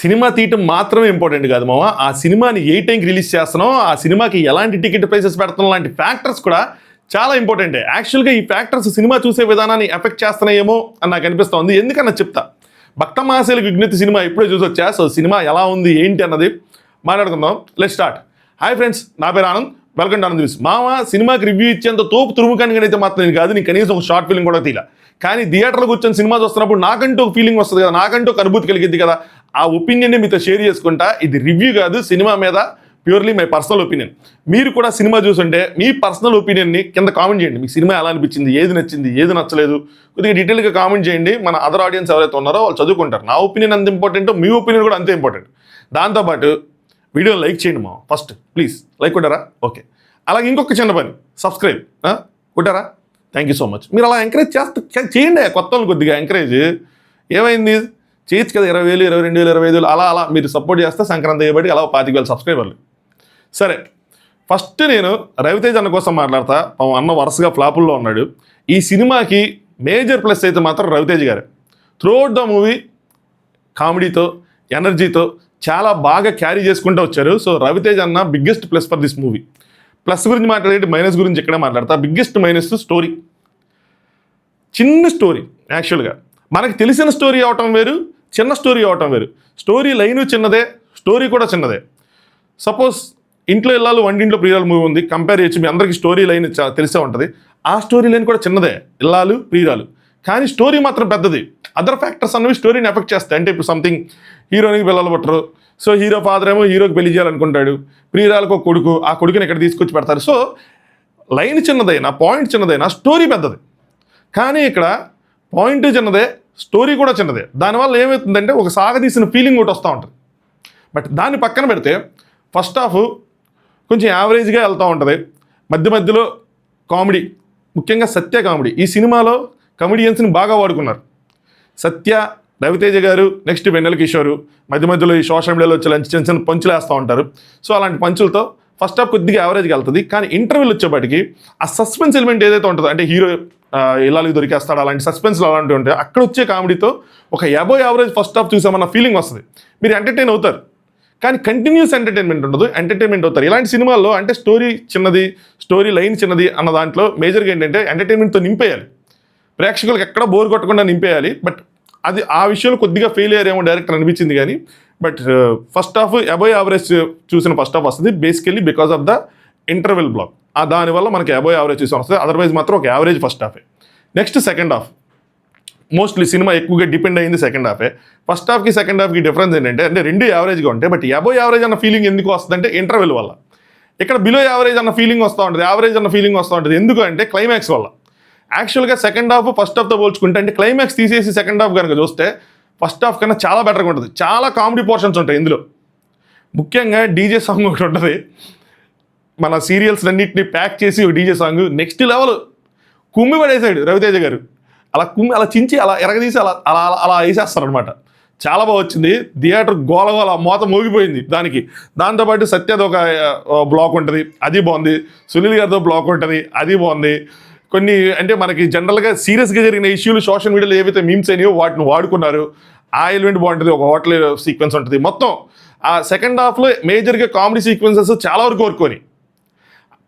Cinema తీయటం మాత్రమే important కాదు మామ, ఆ సినిమాని ఏ టైంకి రిలీజ్ చేస్తున్నాం, ఆ సినిమాకి ఎలాంటి టికెట్ ప్రైసెస్ పెడుతున్నాం లాంటి ఫ్యాక్టర్స్ కూడా చాలా ఇంపార్టెంటే. యాక్చువల్గా ఈ ఫ్యాక్టర్స్ సినిమా చూసే విధానాన్ని ఎఫెక్ట్ చేస్తున్నాయేమో అని నాకు అనిపిస్తుంది. ఎందుకన్నా చెప్తా. భక్త మహాశైలకు విజ్ఞప్తి సినిమా ఇప్పుడే చూసొచ్చా. సో సినిమా ఎలా ఉంది ఏంటి అన్నది మాట్లాడుకుందాం. Let's start. హాయ్ ఫ్రెండ్స్, నా పేరు Anand, welcome to Anand news. మామ సినిమాకి రివ్యూ ఇచ్చేంత తోపు తురుముకానికి అయితే మాత్రం నేను కాదు, నేను కనీసం ఒక షార్ట్ ఫిల్మ్ కూడా తీలా. కానీ థియేటర్లో కూర్చొని సినిమా చూస్తున్నప్పుడు నాకంటూ ఒక ఫీలింగ్ వస్తుంది కదా, నాకంటూ ఒక అనుభూతి కలిగింది కదా. ఆ ఒపీనియన్ని మీతో షేర్ చేసుకుంటా. ఇది రివ్యూ కాదు, సినిమా మీద ప్యూర్లీ మై పర్సనల్ ఒపీనియన్. మీరు కూడా సినిమా చూసుంటే మీ పర్సనల్ ఒపీనియన్ని కింద కామెంట్ చేయండి. మీకు సినిమా ఎలా అనిపించింది, ఏది నచ్చింది, ఏది నచ్చలేదు, కొద్దిగా డీటెయిల్గా కామెంట్ చేయండి. మన అదర్ ఆడియన్స్ ఎవరైతే ఉన్నారో వాళ్ళు చదువుకుంటారు. నా ఒపీనియన్ అంత ఇంపార్టెంట్, మీ ఒపీనియన్ కూడా అంతే ఇంపార్టెంట్. దాంతోపాటు వీడియోని లైక్ చేయండి మా ఫస్ట్ ప్లీజ్. లైక్ కొట్టారా? ఓకే. అలాగే ఇంకొక చిన్న పని, సబ్స్క్రైబ్ కొట్టారా? Thank you so much. మీరు అలా ఎంకరేజ్ చేయండి, కొత్త వాళ్ళు కొద్దిగా ఎంకరేజ్. ఏమైంది చేయొచ్చు కదా, 20,000, 22,000, 25,000 అలా అలా మీరు సపోర్ట్ చేస్తే సంక్రాంతి అయ్యేబట్టి అలా 25,000 సబ్స్క్రైబర్లు. సరే, ఫస్ట్ నేను రవితేజ్ అన్న కోసం మాట్లాడతా. అన్న వరుసగా ఫ్లాపుల్లో ఉన్నాడు. ఈ సినిమాకి మేజర్ ప్లస్ అయితే మాత్రం రవితేజ్ గారు త్రూఅవుట్ ద మూవీ కామెడీతో, ఎనర్జీతో చాలా బాగా క్యారీ చేసుకుంటూ వచ్చారు. సో రవితేజ్ అన్న biggest plus for this movie. Plus గురించి మాట్లాడేది, మైనస్ గురించి ఇక్కడే మాట్లాడతా. Biggest minus story. చిన్న స్టోరీ. యాక్చువల్గా మనకు తెలిసిన స్టోరీ అవటం వేరు, చిన్న స్టోరీ అవటం వేరు. స్టోరీ లైను చిన్నదే, స్టోరీ కూడా చిన్నదే. సపోజ్ ఇంట్లో ఇల్లాలు, వంటింట్లో ప్రియురాలు మూవీ ఉంది, కంపేర్ చేయొచ్చు. మీ అందరికీ స్టోరీ లైన్ తెలిసే ఉంటుంది. ఆ స్టోరీ లైన్ కూడా చిన్నదే, ఇల్లాలు ప్రియురాలు. కానీ స్టోరీ మాత్రం పెద్దది. అదర్ ఫ్యాక్టర్స్ అన్నవి స్టోరీని ఎఫెక్ట్ చేస్తాయి. అంటే ఇప్పుడు సంథింగ్ హీరోనికి పిల్లలు పుట్టరు, సో హీరో ఫాదర్ ఏమో హీరోకి పెళ్లి చేయాలనుకుంటాడు, ప్రియురాలకు ఒక కొడుకు, ఆ కొడుకుని ఇక్కడ తీసుకొచ్చి పెడతారు. సో లైన్ చిన్నదైనా, పాయింట్ చిన్నదైనా, స్టోరీ పెద్దది. కానీ ఇక్కడ పాయింట్ చిన్నదే, స్టోరీ కూడా చిన్నదే. దానివల్ల ఏమవుతుందంటే ఒక సాగదీసిన ఫీలింగ్ ఒకటి వస్తూ ఉంటుంది. బట్ దాన్ని పక్కన పెడితే ఫస్ట్ హాఫ్ కొంచెం యావరేజ్గా వెళ్తూ ఉంటుంది. మధ్య మధ్యలో కామెడీ, ముఖ్యంగా సత్య కామెడీ. ఈ సినిమాలో కమెడియన్స్ని బాగా వాడుకున్నారు. సత్య, రవితేజ గారు, నెక్స్ట్ వెన్నెల కిషోరు. మధ్య మధ్యలో ఈ సోషల్ మీడియాలో వచ్చే చిన్న చిన్న పంచులు వేస్తూ ఉంటారు. సో అలాంటి పంచులతో ఫస్ట్ హాఫ్ కొద్దిగా యావరేజ్గా వెళ్తుంది. కానీ ఇంటర్వ్యూలు వచ్చేప్పటికి ఆ సస్పెన్స్ ఎలిమెంట్ ఏదైతే ఉంటుందో, అంటే హీరో ఇల్లాలకి దొరికేస్తాడు, అలాంటి సస్పెన్స్లు అలాంటివి ఉంటాయి. అక్కడ వచ్చే కామెడీతో ఒక అబోవ్ యావరేజ్ ఫస్ట్ హాఫ్ చూసామన్న ఫీలింగ్ వస్తుంది. మీరు ఎంటర్టైన్ అవుతారు, కానీ కంటిన్యూస్ ఎంటర్టైన్మెంట్ ఉండదు, ఎంటర్టైన్మెంట్ అవుతారు. ఇలాంటి సినిమాల్లో అంటే స్టోరీ చిన్నది, స్టోరీ లైన్ చిన్నది అన్న దాంట్లో మేజర్గా ఏంటంటే ఎంటర్టైన్మెంట్తో నింపేయాలి, ప్రేక్షకులకు ఎక్కడ బోర్ కొట్టకుండా నింపేయాలి. బట్ అది ఆ విషయంలో కొద్దిగా ఫెయిల్ అయ్యారేమో డైరెక్టర్ అనిపించింది. కానీ but first half above average చూసిన ఫస్ట్ హాఫ్ వస్తుంది, basically because of the interval block. దానివల్ల మనకి అబోవ్ యావరేజ్ చూసి వస్తుంది. అదర్వైజ్ మాత్రం ఒక యావరేజ్ ఫస్ట్ హాఫే. నెక్స్ట్ సెకండ్ హాఫ్, మోస్ట్లీ సినిమా ఎక్కువగా డిపెండ్ అయింది సెకండ్ హాఫే. ఫస్ట్ హాఫ్కి సెకండ్ హాఫ్కి డిఫరెన్స్ ఏంటంటే, అంటే రెండు యావరేజ్గా ఉంటాయి, బట్ అబోవ్ యావరేజ్ అన్న ఫీలింగ్ ఎందుకు వస్తుందంటే ఇంటర్వెల్ వల్ల. ఇక్కడ బిలో యావరేజ్ అన్న ఫీలింగ్ వస్తూ ఉంటుంది, యావరేజ్ అన్న ఫీలింగ్ వస్తూ ఉంటుంది. ఎందుకు అంటే క్లైమాక్స్ వల్ల. యాక్చువల్గా సెకండ్ హాఫ్ ఫస్ట్ హాఫ్తో పోల్చుకుంటే, అంటే క్లైమాక్స్ తీసేసి సెకండ్ హాఫ్ కనుక చూస్తే ఫస్ట్ హాఫ్ కన్నా చాలా బెటర్గా ఉంటుంది. చాలా కామెడీ పోర్షన్స్ ఉంటాయి ఇందులో. ముఖ్యంగా డీజే సాంగ్ ఒకటి ఉంటుంది. మన సీరియల్స్ అన్నింటినీ ప్యాక్ చేసి ఒక డీజే సాంగ్ నెక్స్ట్ లెవెల్ కుమ్మి పడేసాడు రవితేజ గారు. అలా చించి అలా ఎరగదీసి అలా అలా అలా వేసేస్తారు అనమాట. చాలా బాగా వచ్చింది. థియేటర్ గోల మోత మోగిపోయింది దానికి. దాంతోపాటు సత్యది ఒక బ్లాక్ ఉంటుంది, అది బాగుంది. సునీల్ గారితో బ్లాక్ ఉంటుంది, అది బాగుంది. కొన్ని అంటే మనకి జనరల్గా సీరియస్గా జరిగిన ఇష్యూలు సోషల్ మీడియాలో ఏవైతే మీమ్స్ అయినాయో వాటిని వాడుకున్నారు. ఆ ఎలిమెంట్ బాగుంటుంది, ఒక హోటల్ సీక్వెన్స్ ఉంటుంది. మొత్తం ఆ సెకండ్ హాఫ్లో మేజర్గా కామెడీ సీక్వెన్సెస్ చాలా వరకు కోరుకొని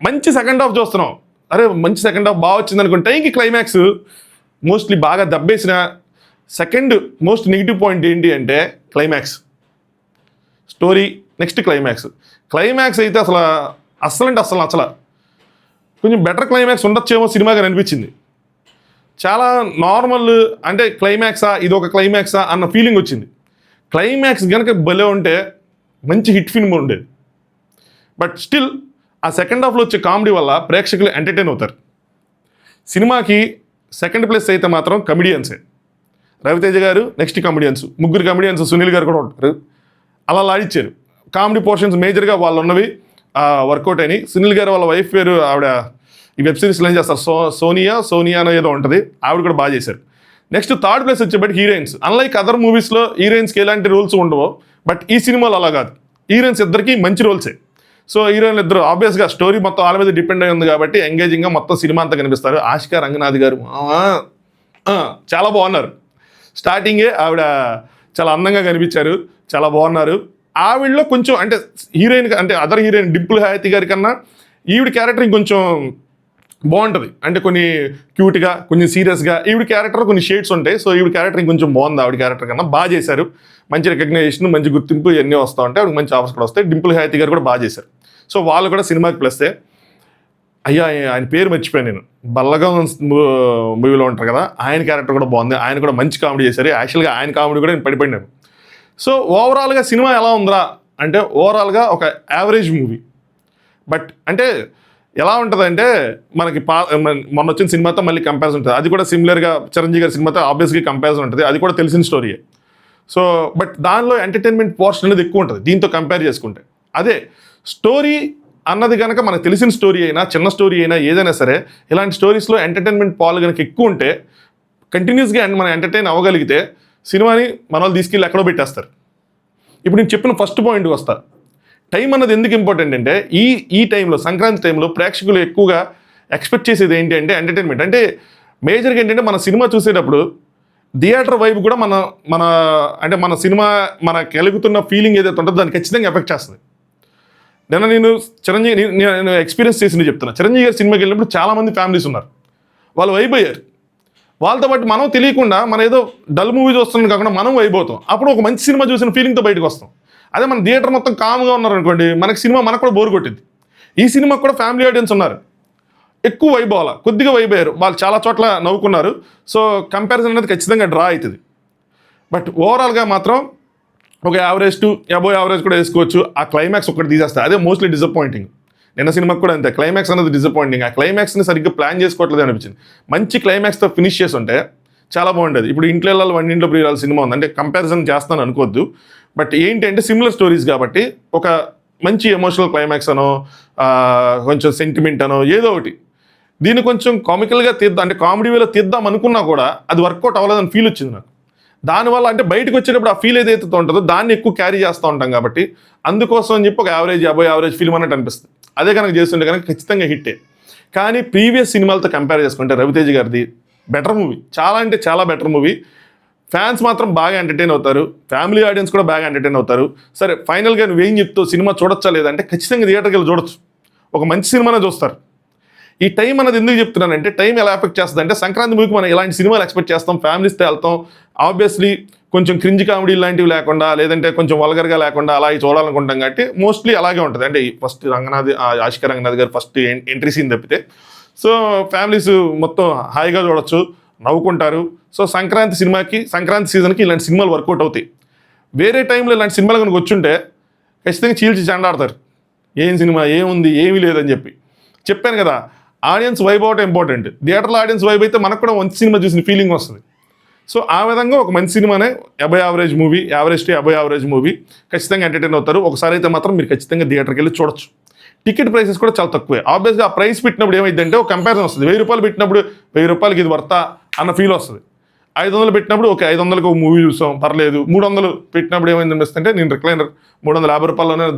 మంచి సెకండ్ హాఫ్ చూస్తున్నాం. అరే మంచి సెకండ్ హాఫ్ బాగా వచ్చింది అనుకుంటే ఇంక క్లైమాక్స్ మోస్ట్లీ బాగా దబ్బేసిన సెకండ్ మోస్ట్ నెగిటివ్ పాయింట్ ఏంటి అంటే క్లైమాక్స్. స్టోరీ నెక్స్ట్ క్లైమాక్స్ అయితే అసలు నచ్చల. కొంచెం బెటర్ క్లైమాక్స్ ఉండొచ్చేమో సినిమాగా అనిపించింది. చాలా నార్మల్, అంటే క్లైమాక్సా ఇది ఒక క్లైమాక్సా అన్న ఫీలింగ్ వచ్చింది. క్లైమాక్స్ కనుక భలే ఉంటే మంచి హిట్ ఫిల్మ్ ఉండేది. బట్ స్టిల్ ఆ సెకండ్ హాఫ్లో వచ్చే కామెడీ వల్ల ప్రేక్షకులు ఎంటర్టైన్ అవుతారు. సినిమాకి సెకండ్ ప్లేస్ అయితే మాత్రం కమెడియన్సే. రవితేజ గారు, నెక్స్ట్ కమెడియన్స్, ముగ్గురు కమెడియన్స్, సునీల్ గారు కూడా ఉంటారు. అలా లాడిచ్చారు. కామెడీ పోర్షన్స్ మేజర్గా వాళ్ళు ఉన్నవి వర్కౌట్ అయినాయి. సునీల్ గారు వాళ్ళ వైఫ్ పేరు, ఆవిడ ఈ వెబ్ సిరీస్లో ఏం చేస్తారు, సోనియా అని ఏదో ఉంటుంది, ఆవిడ కూడా బాగా చేశారు. నెక్స్ట్ థర్డ్ ప్లేస్ వచ్చేప్పటికి హీరోయిన్స్. అన్లైక్ అదర్ మూవీస్లో హీరోయిన్స్కి ఎలాంటి రోల్స్ ఉండవో, బట్ ఈ సినిమాలో అలా కాదు. హీరోయిన్స్ ఇద్దరికి మంచి రోల్సే. సో హీరోయిన్లు ఇద్దరు ఆబ్వియస్గా స్టోరీ మొత్తం వాళ్ళ మీద డిపెండ్ అయి ఉంది కాబట్టి ఎంగేజింగ్గా మొత్తం సినిమా అంతా కనిపిస్తారు. ఆశికా రంగనాథ్ గారు చాలా బాగున్నారు. స్టార్టింగే ఆవిడ చాలా అందంగా కనిపించారు, చాలా బాగున్నారు. ఆవిడలో కొంచెం అంటే హీరోయిన్ అంటే అదర్ హీరోయిన్ డింపుల్ హయాతి గారి కన్నా ఈవిడ క్యారెక్టర్ ఇంకొంచెం బాగుంటుంది. అంటే కొన్ని క్యూట్గా, కొంచెం సీరియస్గా, ఈవిడ క్యారెక్టర్ కొన్ని షేడ్స్ ఉంటాయి. సో ఈవిడ క్యారెక్టర్ ఇంకొంచెం బాగుంది ఆవిడ క్యారెక్టర్ కన్నా. బాగా చేశారు, మంచి రికగ్నైజేషన్, మంచి గుర్తింపు ఇవన్నీ వస్తూ ఉంటాయి. ఆవిడకి మంచి ఆఫర్స్ కూడా వస్తాయి. డింపుల్ హయాతి గారు కూడా బాగా చేశారు. సో వాళ్ళు కూడా సినిమాకి ప్లస్సే. అయ్యా ఆయన పేరు మర్చిపోయాను నేను, బల్లగం మూవీలో ఉంటారు కదా, ఆయన క్యారెక్టర్ కూడా బాగుంది. ఆయన కూడా మంచి కామెడీ చేశారు. యాక్చువల్గా ఆయన కామెడీ కూడా నేను పడిపోయినాను. సో ఓవరాల్గా సినిమా ఎలా ఉందిరా అంటే ఓవరాల్గా ఒక యావరేజ్ మూవీ. బట్ అంటే ఎలా ఉంటుందంటే మనకి మొన్న వచ్చిన సినిమాతో మళ్ళీ కంపారిజన్ ఉంటుంది. అది కూడా సిమిలర్గా చిరంజీవి గారి సినిమాతో ఆబ్వియస్గా కంపారిజన్ ఉంటుంది. అది కూడా తెలిసిన స్టోరీయే. సో బట్ దానిలో ఎంటర్టైన్మెంట్ పోర్షన్ అనేది ఎక్కువ ఉంటుంది దీంతో కంపేర్ చేసుకుంటే. అదే స్టోరీ అన్నది కనుక మనకు తెలిసిన స్టోరీ అయినా, చిన్న స్టోరీ అయినా, ఏదైనా సరే ఇలాంటి స్టోరీస్లో ఎంటర్టైన్మెంట్ పాలు కనుక ఎక్కువ ఉంటే, కంటిన్యూస్గా మనం ఎంటర్టైన్ అవ్వగలిగితే సినిమాని మన వాళ్ళు తీసుకెళ్ళి ఎక్కడో పెట్టేస్తారు. ఇప్పుడు నేను చెప్పిన ఫస్ట్ పాయింట్కి వస్తా. టైం అన్నది ఎందుకు ఇంపార్టెంట్ అంటే ఈ టైంలో, సంక్రాంతి టైంలో ప్రేక్షకులు ఎక్కువగా ఎక్స్పెక్ట్ చేసేది ఏంటి అంటే ఎంటర్టైన్మెంట్. అంటే మేజర్గా ఏంటంటే మన సినిమా చూసేటప్పుడు థియేటర్ వైపు కూడా మన సినిమా మన కలుగుతున్న ఫీలింగ్ ఏదైతే ఉంటుందో దాన్ని ఖచ్చితంగా ఎఫెక్ట్ చేస్తుంది. నేను నేను ఎక్స్పీరియన్స్ చేసింది చెప్తున్నా. చిరంజీవి గారి సినిమాకి వెళ్ళినప్పుడు చాలామంది ఫ్యామిలీస్ ఉన్నారు, వాళ్ళు వైబ్ అయ్యారు. వాళ్ళతో పాటు మనం తెలియకుండా మనం ఏదో డల్ మూవీ చూస్తున్నాం కాకుండా మనం వైబ్ అవుతాం. అప్పుడు ఒక మంచి సినిమా చూసిన ఫీలింగ్తో బయటకు వస్తాం. అదే మన థియేటర్ మొత్తం కామ్గా ఉన్నారనుకోండి, మనకు కూడా బోర్ కొట్టింది. ఈ సినిమాకి కూడా ఫ్యామిలీ ఆడియన్స్ ఉన్నారు, ఎక్కువ వైబ్ అవ్వాలి, కొద్దిగా వైబ్ అయ్యారు, వాళ్ళు చాలా చోట్ల నవ్వుకున్నారు. సో కంపారిజన్ అనేది ఖచ్చితంగా డ్రా అవుతుంది. బట్ ఓవరాల్గా మాత్రం ఒక యావరేజ్ టు అబోవ్ యావరేజ్ కూడా వేసుకోవచ్చు. ఆ క్లైమాక్స్ ఒకటి తీసేస్తారు, అదే మోస్ట్లీ డిసప్పాయింటింగ్. నిన్న సినిమాకి కూడా అంతే, క్లైమాక్స్ అనేది డిసప్పాయింటింగ్. ఆ క్లైమాక్స్ని సరిగ్గా ప్లాన్ చేసుకోవట్లేదు అనిపించింది. మంచి క్లైమాక్స్తో ఫినిష్ చేసి ఉంటే చాలా బాగుండేది. ఇప్పుడు ఇంట్లో వెళ్ళాలి వంటింట్లో ప్రియురాలు సినిమా ఉంది అంటే కంపారిజన్ చేస్తాను అనుకోవద్దు. బట్ ఏంటి అంటే సిమిలర్ స్టోరీస్ కాబట్టి ఒక మంచి ఎమోషనల్ క్లైమాక్స్ అనో, కొంచెం సెంటిమెంట్ అనో ఏదో ఒకటి, దీన్ని కొంచెం కామికల్గా తీద్దాం అంటే కామెడీ వేలో తీద్దాం అనుకున్నా కూడా అది వర్కౌట్ అవ్వలేదని ఫీల్ వచ్చింది నాకు. దానివల్ల అంటే బయటకు వచ్చేటప్పుడు ఆ ఫీల్ ఏదైతే ఉంటుందో దాన్ని ఎక్కువ క్యారీ చేస్తూ ఉంటాం కాబట్టి అందుకోసం అని చెప్పి ఒక యావరేజ్ అబోవ్ యావరేజ్ ఫిల్మ్ అన్నట్టు అనిపిస్తుంది. అదే కనుక చేస్తుంటే కనుక ఖచ్చితంగా హిట్టే. కానీ ప్రీవియస్ సినిమాలతో కంపేర్ చేసుకుంటే రవితేజ గారిది బెటర్ మూవీ, చాలా అంటే చాలా బెటర్ మూవీ. ఫ్యాన్స్ మాత్రం బాగా ఎంటర్టైన్ అవుతారు, ఫ్యామిలీ ఆడియన్స్ కూడా బాగా ఎంటర్టైన్ అవుతారు. సరే ఫైనల్గా నువ్వేం చెప్తావు, సినిమా చూడొచ్చా లేదంటే ఖచ్చితంగా థియేటర్కి వెళ్ళి చూడొచ్చు, ఒక మంచి సినిమానే చూస్తారు. ఈ టైం అనేది ఎందుకు చెప్తున్నానంటే టైం ఎలా ఎఫెక్ట్ చేస్తుంది అంటే సంక్రాంతి మూవీకి మనం ఇలాంటి సినిమాలు ఎక్స్పెక్ట్ చేస్తాం, ఫ్యామిలీస్తో వెళ్తాం. ఆబ్వియస్లీ కొంచెం క్రింజ్ కామెడీ లాంటివి లేకుండా, లేదంటే కొంచెం వల్గర్గా లేకుండా అలా చూడాలనుకుంటాం కాబట్టి మోస్ట్లీ అలాగే ఉంటుంది. అంటే ఫస్ట్ ఆశికా రంగనాథ్ గారు ఫస్ట్ ఎంట్రీ సీన్ తప్పితే సో ఫ్యామిలీస్ మొత్తం హాయిగా చూడొచ్చు, నవ్వుకుంటారు. సో సంక్రాంతి సీజన్కి ఇలాంటి సినిమాలు వర్కౌట్ అవుతాయి. వేరే టైంలో ఇలాంటి సినిమాలు కనుక వచ్చుంటే ఖచ్చితంగా చీల్చి చెండాడతారు, ఏం సినిమా ఏముంది ఏమీ లేదని చెప్పి. చెప్పాను కదా, ఆడియన్స్ వైబ్ అవటం ఇంపార్టెంట్. థియేటర్లో ఆడియన్స్ వైబ్ అయితే మనకు కూడా మంచి సినిమా చూసిన ఫీలింగ్ వస్తుంది. సో ఆ విధంగా ఒక మంచి సినిమానే above average movie, average to above average movie, ఖచ్చితంగా ఎంటర్టైన్ అవుతారు. ఒకసారి అయితే మాత్రం మీరు ఖచ్చితంగా థియేటర్కి వెళ్ళి చూడొచ్చు. టికెట్ ప్రైసెస్ కూడా చాలా తక్కువే. ఆబ్వియస్గా ఆ ప్రైస్ పెట్టినప్పుడు ఏమైందంటే ఒక కంపారిజన్ వస్తుంది. 1000 రూపాయలు పెట్టినప్పుడు 1000 రూపాయలకి ఇది వర్తా అన్న ఫీల్ వస్తుంది. 500 పెట్టినప్పుడు ఓకే 500కి ఒక మూవీ చూసాం పర్లేదు. 300 పెట్టినప్పుడు ఏమైంది అనిపిస్తుంటే నేను రిక్లైనర్ 350 రూపాయల్లోనే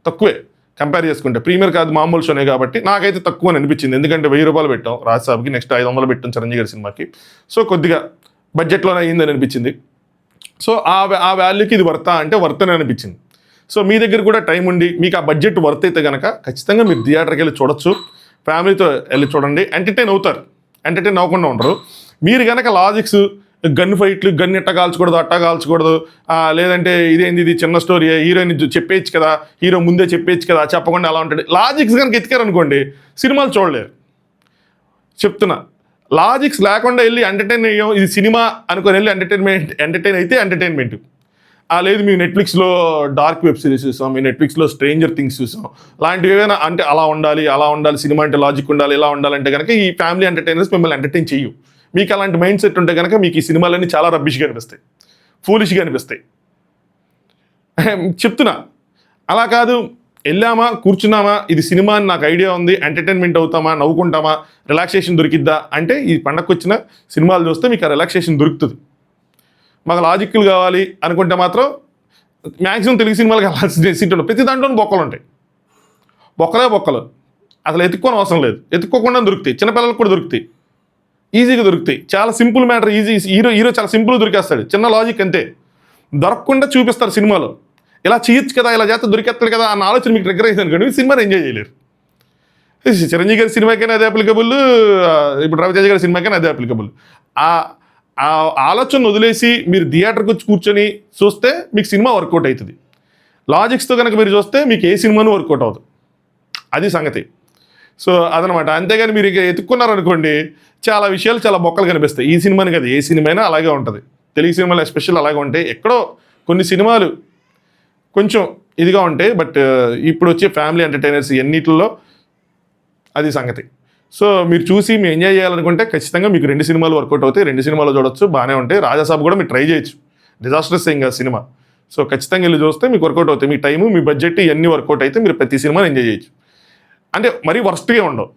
తక్కువే కంపేర్ చేసుకుంటే. ప్రీమియర్ కాదు మామూలు షోనే కాబట్టి నాకైతే తక్కువ అని అనిపించింది. ఎందుకంటే 1000 రూపాయలు పెట్టాం రాజ్సాబ్కి, నెక్స్ట్ 500 పెట్టాం చిరంజీవి గారి సినిమాకి. సో కొద్దిగా బడ్జెట్లోనే అయ్యిందని అనిపించింది. సో ఆ వాల్యూకి ఇది వర్తా అంటే వర్తనే అనిపించింది. సో మీ దగ్గర కూడా టైం ఉండి మీకు ఆ బడ్జెట్ వర్త్ అయితే కనుక ఖచ్చితంగా మీరు థియేటర్కి వెళ్ళి చూడొచ్చు, ఫ్యామిలీతో వెళ్ళి చూడండి, ఎంటర్టైన్ అవుతారు, ఎంటర్టైన్ అవ్వకుండా ఉండరు. మీరు కనుక లాజిక్స్ గన్ ఫైట్లు, గన్ ఇట్ట కాల్చకూడదు అట్టా కాల్చకూడదు, లేదంటే ఇదేంది ఇది చిన్న స్టోరీ, హీరోయిన్ చెప్పేయచ్చు కదా, హీరో ముందే చెప్పేయచ్చు కదా, చెప్పకుండా అలా ఉంటాడు, లాజిక్స్ కనుక ఎత్తికారనుకోండి సినిమాలు చూడలేరు. చెప్తున్నా, లాజిక్స్ లేకుండా వెళ్ళి ఎంటర్టైన్ అయ్యాం ఇది సినిమా అనుకొని వెళ్ళి ఎంటర్టైన్ అయితే ఎంటర్టైన్మెంట్. లేదు మేము నెట్ఫ్లిక్స్లో డార్క్ వెబ్ సిరీస్ చూసాం, మేము నెట్ఫ్లిక్స్లో స్ట్రేంజర్ థింగ్స్ చూసాం, లాంటివి ఏమైనా అంటే అలా ఉండాలి సినిమా అంటే లాజిక్ ఉండాలి ఇలా ఉండాలంటే కనుక ఈ ఫ్యామిలీ ఎంటర్టైనర్స్ మిమ్మల్ని ఎంటర్టైన్ చేయు. మీకు అలాంటి మైండ్ సెట్ ఉంటే కనుక మీకు ఈ సినిమాలన్నీ చాలా రబ్బిష్గా అనిపిస్తాయి, ఫూలిష్గా అనిపిస్తాయి. చెప్తున్నా, అలా కాదు, వెళ్ళామా కూర్చున్నామా ఇది సినిమా అని నాకు ఐడియా ఉంది, ఎంటర్టైన్మెంట్ అవుతామా, నవ్వుకుంటామా, రిలాక్సేషన్ దొరికిద్దా అంటే ఈ పండగకు వచ్చిన సినిమాలు చూస్తే మీకు ఆ రిలాక్సేషన్ దొరుకుతుంది. మాకు లాజిక్లు కావాలి అనుకుంటే మాత్రం మ్యాక్సిమం తెలుగు సినిమాలకు వెళ్ళాల్సిన సీట్ ఉంటుంది. ప్రతి దాంట్లోనూ బొక్కలు ఉంటాయి, బొక్కలు అసలు ఎత్తుక్కోని అవసరం లేదు, ఎత్తుక్కోకుండా దొరుకుతాయి, చిన్నపిల్లలకు కూడా దొరుకుతాయి, ఈజీగా దొరుకుతాయి. చాలా సింపుల్ మ్యాటర్, హీరో చాలా సింపుల్గా దొరికేస్తాడు, చిన్న లాజిక్ అంతే. దొరకకుండా చూపిస్తారు సినిమాలో. ఇలా చేయొచ్చు కదా, ఇలా చేస్తే దొరికేస్తాడు కదా అన్న ఆలోచన మీకు ట్రిగ్గర్ అయింది అనుకోండి, సినిమాని ఎంజాయ్ చేయలేరు. చిరంజీవి గారి సినిమాకైనా అదే అప్లికబుల్, ఇప్పుడు రవితేజ గారి సినిమాకైనా అదే అప్లికబుల్. ఆ ఆలోచన వదిలేసి మీరు థియేటర్కి వచ్చి కూర్చొని చూస్తే మీకు సినిమా వర్కౌట్ అవుతుంది. లాజిక్స్తో కనుక మీరు చూస్తే మీకు ఏ సినిమాను వర్కౌట్ అవుతుంది, అది సంగతి. సో అదనమాట. అంతేగాని మీరు ఇక ఎత్తుక్కున్నారనుకోండి, చాలా విషయాలు చాలా బొక్కలు కనిపిస్తాయి. ఈ సినిమాని కదా, ఏ సినిమా అయినా అలాగే ఉంటుంది. తెలుగు సినిమాలు ఎస్పెషల్ అలాగే ఉంటాయి. ఎక్కడో కొన్ని సినిమాలు కొంచెం ఇదిగా ఉంటాయి, బట్ ఇప్పుడు వచ్చే ఫ్యామిలీ ఎంటర్టైనర్స్ ఎన్నిటిలో అది సంగతి. సో మీరు చూసి మీరు ఎంజాయ్ చేయాలనుకుంటే ఖచ్చితంగా మీకు 2 సినిమాలు వర్కౌట్ అవుతాయి, 2 సినిమాలు చూడొచ్చు, బాగానే ఉంటాయి. రాజాసాబ్ కూడా మీరు ట్రై చేయొచ్చు, డిజాస్టర్స్ ఏం కాదు సినిమా. సో ఖచ్చితంగా వెళ్ళి చూస్తే మీకు వర్కౌట్ అవుతాయి. మీ టైము, మీ బడ్జెట్ ఇవన్నీ వర్కౌట్ అయితే మీరు ప్రతి సినిమాని ఎంజాయ్ చేయొచ్చు. అంటే మరీ వర్స్ట్గా ఉండవు,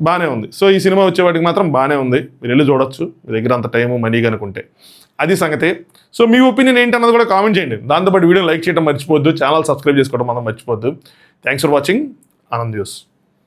బాగానే ఉంది. సో ఈ సినిమా వచ్చేవాటికి మాత్రం బాగానే ఉంది, మీరు వెళ్ళి చూడొచ్చు మీ దగ్గర అంత టైము మనీ కనుకుంటే. అది సంగతి. సో మీ ఒపీనియన్ ఏంటన్నది కూడా కామెంట్ చేయండి. దాంతోపాటు వీడియో లైక్ చేయడం మర్చిపోద్దు, ఛానల్ సబ్స్క్రైబ్ చేసుకోవడం మనం మర్చిపోద్దు. Thanks for watching Anand news.